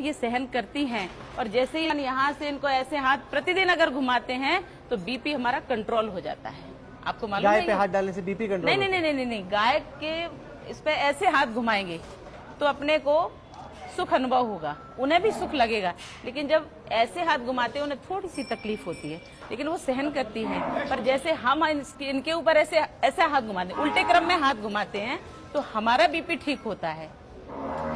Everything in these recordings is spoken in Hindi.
ये सहन करती हैं, और जैसे ही हम यहाँ से इनको ऐसे हाथ प्रतिदिन अगर घुमाते हैं तो बीपी हमारा कंट्रोल हो जाता है। आपको मालूम है? गाय पे हाथ डालने से बीपी कंट्रोल? नहीं नहीं नहीं नहीं नहीं, गाय के इस पे ऐसे हाथ घुमाएंगे तो अपने को सुख अनुभव होगा, उन्हें भी सुख लगेगा। लेकिन जब ऐसे हाथ घुमाते हैं उन्हें थोड़ी सी तकलीफ होती है, लेकिन वो सहन करती हैं। पर जैसे हम इनके ऊपर ऐसे हाथ घुमाते हैं, उल्टे क्रम में हाथ घुमाते हैं, तो हमारा बीपी ठीक होता है।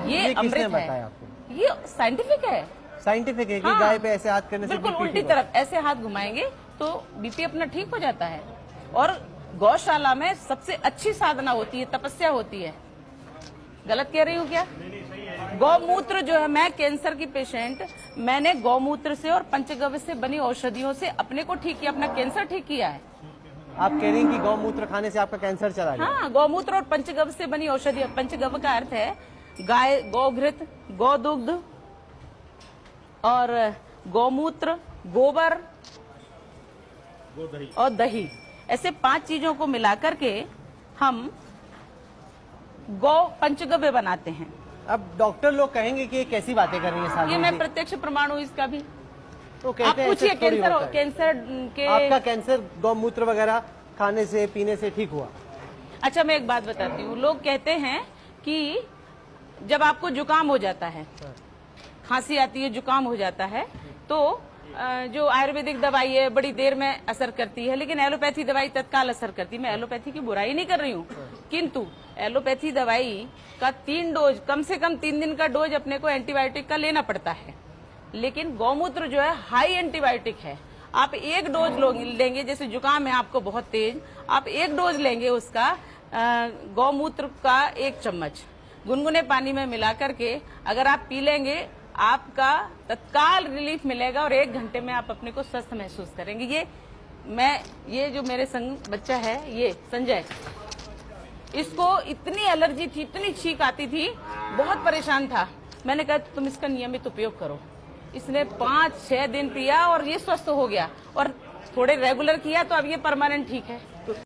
ये अमृत है, ये साइंटिफिक है। साइंटिफिक है कि हाँ, गाय पे ऐसे हाथ करने से बिल्कुल बीपी उल्टी ठीक तरफ ऐसे हाथ घुमाएंगे तो बीपी अपना ठीक हो जाता है। और गौशाला में सबसे अच्छी साधना होती है, तपस्या होती है। गलत कह रही हूँ क्या? गौमूत्र जो है, मैं कैंसर की पेशेंट, मैंने गौमूत्र से और पंचगव्य से बनी औषधियों से अपने को ठीक किया, अपना कैंसर ठीक किया है। आप कह रही हैं कि गौमूत्र खाने से आपका कैंसर चला गया? हाँ, गौमूत्र और पंचगव्य से बनी औषधि। पंचगव्य का अर्थ है गाय, गौघृत, गौदुग्ध और गौमूत्र, गोबर और दही, ऐसे 5 चीजों को मिलाकर के हम गौ पंचगव्य बनाते हैं। अब डॉक्टर लोग कहेंगे कि ये कैसी बातें कर रही है साली? ये मैं प्रत्यक्ष प्रमाण हूँ इसका भी। तो आप कहते हैं पूछिए, ऐसे थोड़ी होता है। कैंसर के आपका कैंसर गौमूत्र वगैरह खाने से पीने से ठीक हुआ? अच्छा, मैं एक बात बताती हूँ। लोग कहते हैं कि जब आपको जुकाम हो जाता है, खांसी आती है, जुकाम हो जाता है, तो जो आयुर्वेदिक दवाई है बड़ी देर में असर करती है, लेकिन एलोपैथी दवाई तत्काल असर करती है। मैं एलोपैथी की बुराई नहीं कर रही हूँ, किंतु एलोपैथी दवाई का 3 डोज, कम से कम 3 दिन का डोज अपने को एंटीबायोटिक का लेना पड़ता है। लेकिन गौमूत्र जो है हाई एंटीबायोटिक है। आप 1 डोज लेंगे, जैसे जुकाम है आपको बहुत तेज, आप 1 डोज लेंगे उसका, गौमूत्र का 1 चम्मच गुनगुने पानी में मिला करके अगर आप पी लेंगे, आपका तत्काल रिलीफ मिलेगा और 1 घंटे में आप अपने को स्वस्थ महसूस करेंगे। ये जो मेरे संग बच्चा है, ये संजय, इसको इतनी एलर्जी थी, इतनी छींक आती थी, बहुत परेशान था। मैंने कहा तुम इसका नियमित उपयोग करो। इसने 5-6 दिन पिया और ये स्वस्थ हो गया, और थोड़े रेगुलर किया तो अब ये परमानेंट ठीक है।